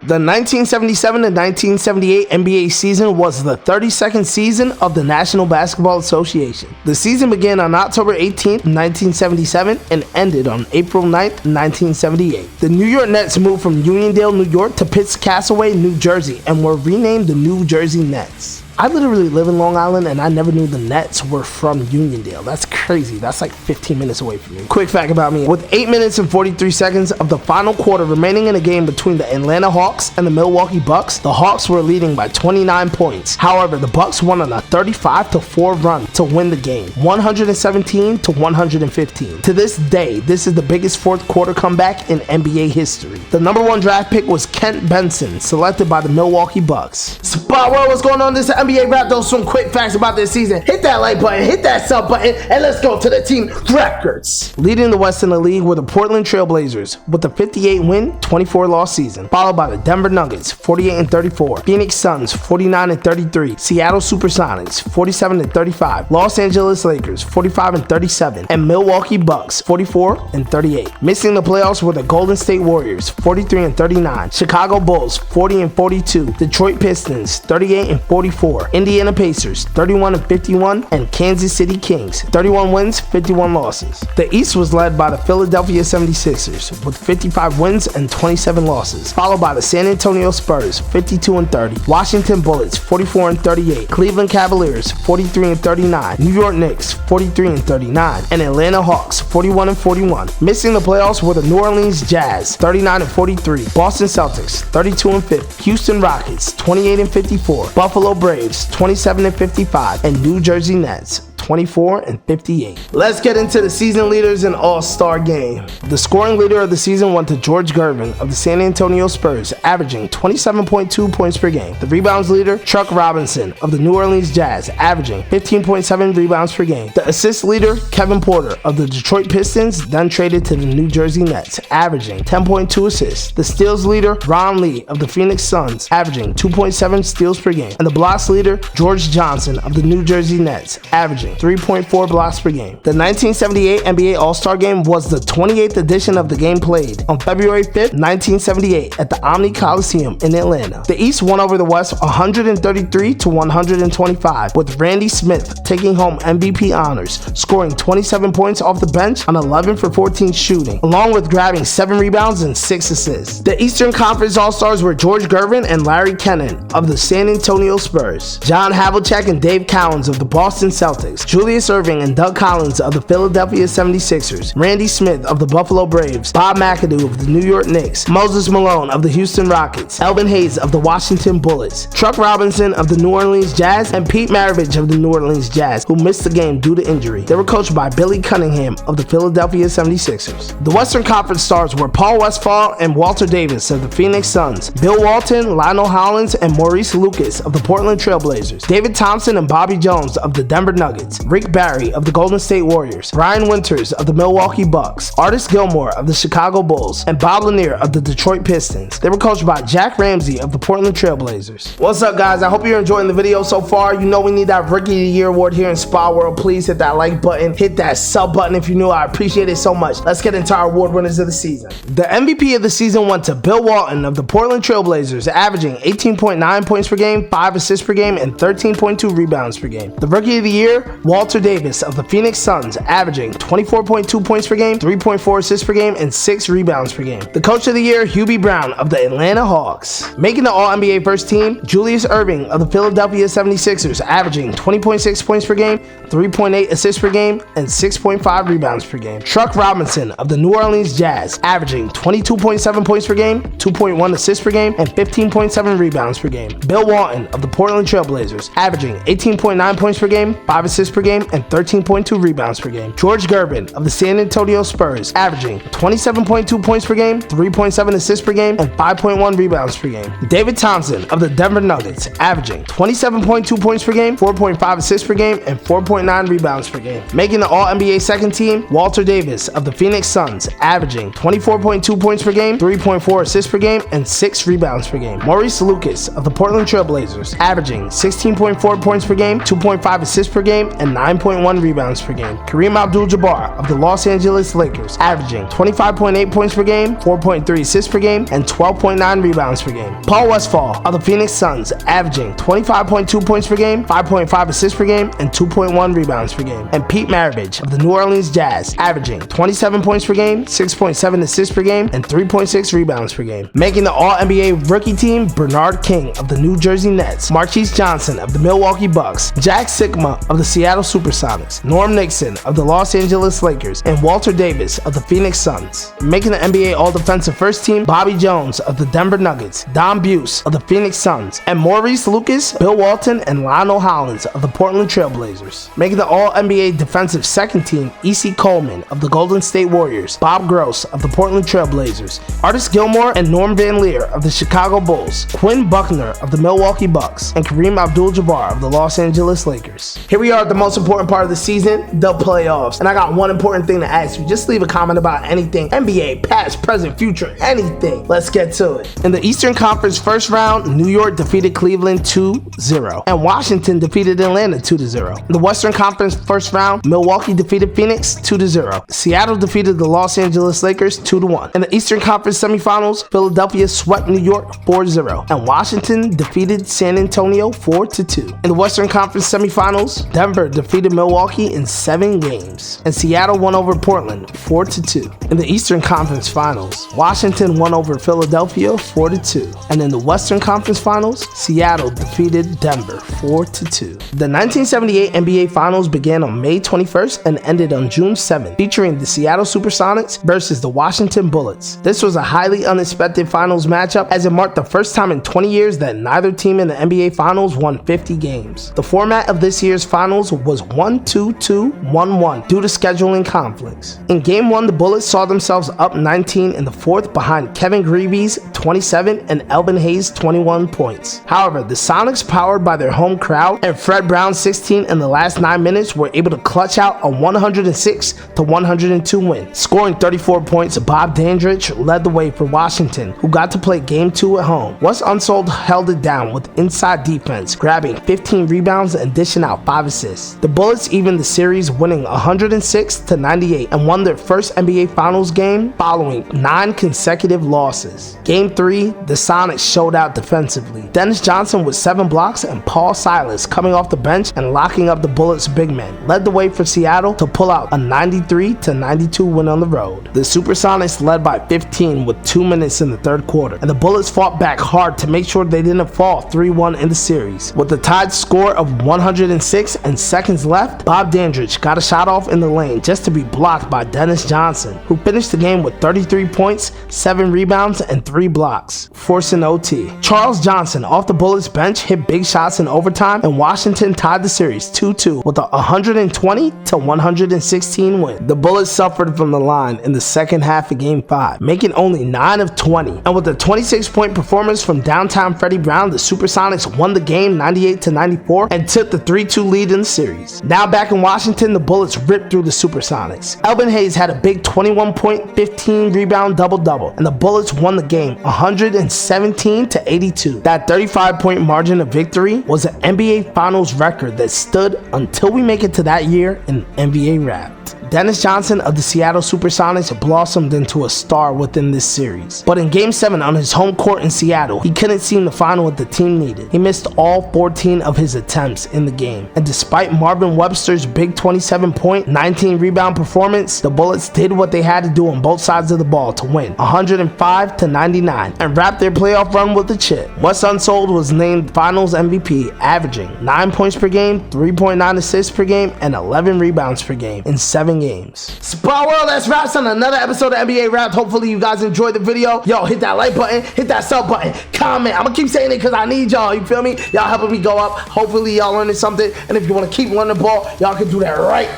The 1977 to 1978 NBA season was the 32nd season of the National Basketball Association. The season began on October 18, 1977 and ended on April 9, 1978. The New York Nets moved from Uniondale, New York to Piscataway, New Jersey and were renamed the New Jersey Nets. I literally live in Long Island and I never knew the Nets were from Uniondale. That's crazy. That's like 15 minutes away from me. Quick fact about me. With 8 minutes and 43 seconds of the final quarter remaining in a game between the Atlanta Hawks and the Milwaukee Bucks, the Hawks were leading by 29 points. However, the Bucks won on a 35-4 run to win the game, 117-115. To this day, this is the biggest fourth quarter comeback in NBA history. The number 1 draft pick was Kent Benson, selected by the Milwaukee Bucks. Spot World, what's going on? This is NBA Rap. Those some quick facts about this season. Hit that like button, hit that sub button, and let's go to the team records. Leading the West in the league were the Portland Trailblazers with a 58-win, 24-loss season, followed by the Denver Nuggets, 48-34, Phoenix Suns, 49-33, Seattle SuperSonics, 47-35, Los Angeles Lakers, 45-37, and Milwaukee Bucks, 44-38. Missing the playoffs were the Golden State Warriors, 43-39, Chicago Bulls, 40-42, Detroit Pistons, 38-44, Indiana Pacers, 31-51, and Kansas City Kings, 31 wins, 51 losses. The East was led by the Philadelphia 76ers with 55 wins and 27 losses, followed by the San Antonio Spurs, 52-30, Washington Bullets, 44-38, Cleveland Cavaliers, 43-39, New York Knicks, 43-39, and Atlanta Hawks, 41-41. Missing the playoffs were the New Orleans Jazz, 39-43, Boston Celtics, 32-50, Houston Rockets, 28-54, Buffalo Braves, 27-55, and New Jersey Nets, 24-58. Let's get into the season leaders and all-star game. The scoring leader of the season went to George Gervin of the San Antonio Spurs, averaging 27.2 points per game. The rebounds leader, Chuck Robinson of the New Orleans Jazz, averaging 15.7 rebounds per game. The assist leader, Kevin Porter of the Detroit Pistons, then traded to the New Jersey Nets, averaging 10.2 assists. The steals leader, Ron Lee of the Phoenix Suns, averaging 2.7 steals per game. And the blocks leader, George Johnson of the New Jersey Nets, averaging 3.4 blocks per game. The 1978 NBA All-Star Game was the 28th edition of the game, played on February 5th, 1978 at the Omni Coliseum in Atlanta. The East won over the West 133-125, with Randy Smith taking home MVP honors, scoring 27 points off the bench on 11 for 14 shooting, along with grabbing 7 rebounds and 6 assists. The Eastern Conference All-Stars were George Gervin and Larry Kennan of the San Antonio Spurs, John Havlicek and Dave Cowens of the Boston Celtics, Julius Erving and Doug Collins of the Philadelphia 76ers, Randy Smith of the Buffalo Braves, Bob McAdoo of the New York Knicks, Moses Malone of the Houston Rockets, Elvin Hayes of the Washington Bullets, Chuck Robinson of the New Orleans Jazz, and Pete Maravich of the New Orleans Jazz, who missed the game due to injury. They were coached by Billy Cunningham of the Philadelphia 76ers. The Western Conference stars were Paul Westphal and Walter Davis of the Phoenix Suns, Bill Walton, Lionel Hollins, and Maurice Lucas of the Portland Trailblazers, David Thompson and Bobby Jones of the Denver Nuggets, Rick Barry of the Golden State Warriors, Brian Winters of the Milwaukee Bucks, Artis Gilmore of the Chicago Bulls, and Bob Lanier of the Detroit Pistons. They were coached by Jack Ramsey of the Portland Trailblazers. What's up, guys? I hope you're enjoying the video so far. You know we need that Rookie of the Year award here in Spa World. Please hit that like button, hit that sub button if you're new. I appreciate it so much. Let's get into our award winners of the season. The MVP of the season went to Bill Walton of the Portland Trailblazers, averaging 18.9 points per game, 5 assists per game, and 13.2 rebounds per game. The Rookie of the Year, Walter Davis of the Phoenix Suns, averaging 24.2 points per game, 3.4 assists per game, and 6 rebounds per game. The Coach of the Year, Hubie Brown of the Atlanta Hawks. Making the All-NBA first team, Julius Erving of the Philadelphia 76ers, averaging 20.6 points per game, 3.8 assists per game, and 6.5 rebounds per game. Chuck Robinson of the New Orleans Jazz, averaging 22.7 points per game, 2.1 assists per game, and 15.7 rebounds per game. Bill Walton of the Portland Trailblazers, averaging 18.9 points per game, 5 assists per game, and 13.2 rebounds per game. George Gervin of the San Antonio Spurs, averaging 27.2 points per game, 3.7 assists per game, and 5.1 rebounds per game. David Thompson of the Denver Nuggets, averaging 27.2 points per game, 4.5 assists per game, and 4.9 rebounds per game. Making the All-NBA second team, Walter Davis of the Phoenix Suns, averaging 24.2 points per game, 3.4 assists per game, and 6 rebounds per game. Maurice Lucas of the Portland Trailblazers, averaging 16.4 points per game, 2.5 assists per game, and 9.1 rebounds per game. Kareem Abdul-Jabbar of the Los Angeles Lakers, averaging 25.8 points per game, 4.3 assists per game, and 12.9 rebounds per game. Paul Westphal of the Phoenix Suns, averaging 25.2 points per game, 5.5 assists per game, and 2.1 rebounds per game. And Pete Maravich of the New Orleans Jazz, averaging 27 points per game, 6.7 assists per game, and 3.6 rebounds per game. Making the All-NBA rookie team, Bernard King of the New Jersey Nets, Marquise Johnson of the Milwaukee Bucks, Jack Sikma of the Seattle SuperSonics, Norm Nixon of the Los Angeles Lakers, and Walter Davis of the Phoenix Suns. Making the NBA All-Defensive First Team, Bobby Jones of the Denver Nuggets, Don Buse of the Phoenix Suns, and Maurice Lucas, Bill Walton, and Lionel Hollins of the Portland Trail Blazers. Making the All-NBA Defensive Second Team, E.C. Coleman of the Golden State Warriors, Bob Gross of the Portland Trail Blazers, Artis Gilmore and Norm Van Leer of the Chicago Bulls, Quinn Buckner of the Milwaukee Bucks, and Kareem Abdul-Jabbar of the Los Angeles Lakers. Here we are at the most important part of the season, the playoffs. And I got one important thing to ask you. Just leave a comment about anything, NBA, past, present, future, anything. Let's get to it. In the Eastern Conference first round, New York defeated Cleveland 2-0, and Washington defeated Atlanta 2-0. In the Western Conference first round, Milwaukee defeated Phoenix 2-0. Seattle defeated the Los Angeles Lakers 2-1. In the Eastern Conference semifinals, Philadelphia swept New York 4-0, and Washington defeated San Antonio 4-2. In the Western Conference semifinals, Denver defeated Milwaukee in 7 games, and Seattle won over Portland 4-2. In the Eastern Conference finals, Washington won over Philadelphia 4-2, and in the Western Conference finals, Seattle defeated Denver 4-2. The 1978 NBA Finals began on May 21st and ended on June 7th, featuring the Seattle SuperSonics versus the Washington Bullets. This was a highly unexpected finals matchup, as it marked the first time in 20 years that neither team in the NBA Finals won 50 games. The format of this year's finals was 1-2-2-1-1 due to scheduling conflicts. In Game 1, the Bullets saw themselves up 19 in the fourth behind Kevin Greavy's 27 and Elvin Hayes' 21 points. However, the Sonics, powered by their home crowd and Fred Brown's 16 in the last 9 minutes, were able to clutch out a 106-102 win. Scoring 34 points, Bob Dandridge led the way for Washington, who got to play Game 2 at home. Wes Unseld held it down with inside defense, grabbing 15 rebounds and dishing out 5 assists. The Bullets evened the series, winning 106-98, and won their first NBA Finals game following 9 consecutive losses. Game 3, the Sonics showed out defensively. Dennis Johnson with 7 blocks and Paul Silas coming off the bench and locking up the Bullets' big men led the way for Seattle to pull out a 93-92 win on the road. The SuperSonics led by 15 with 2 minutes in the third quarter, and the Bullets fought back hard to make sure they didn't fall 3-1 in the series. With the tied score of 106 and seconds left, Bob Dandridge got a shot off in the lane just to be blocked by Dennis Johnson, who finished the game with 33 points, 7 rebounds, and 3 blocks, forcing OT. Charles Johnson off the Bullets bench hit big shots in overtime, and Washington tied the series 2-2 with a 120-116 win. The Bullets suffered from the line in the second half of Game 5, making only 9 of 20, and with a 26-point performance from downtown Freddie Brown, the SuperSonics won the game 98-94 and took the 3-2 lead in the series. Now back in Washington, the Bullets ripped through the SuperSonics. Elvin Hayes had a big 21-point, 15-rebound double-double, and the Bullets won the game 117-82. That 35-point margin of victory was an NBA Finals record that stood until we make it to that year in NBA Wrapped. Dennis Johnson of the Seattle SuperSonics blossomed into a star within this series. But in Game 7 on his home court in Seattle, he couldn't seem to find what the team needed. He missed all 14 of his attempts in the game. And despite Marvin Webster's big 27-point, 19-rebound performance, the Bullets did what they had to do on both sides of the ball to win 105-99 and wrap their playoff run with a chip. Wes Unseld was named Finals MVP, averaging 9 points per game, 3.9 assists per game, and 11 rebounds per game in 7 games. Spot World, that's wraps on another episode of NBA Wrapped. Hopefully you guys enjoyed the video. Yo, hit that like button, hit that sub button, comment. I'm gonna keep saying it because I need y'all, you feel me? Y'all helping me go up. Hopefully y'all learning something, and if you want to keep learning the ball, y'all can do that right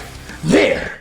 there.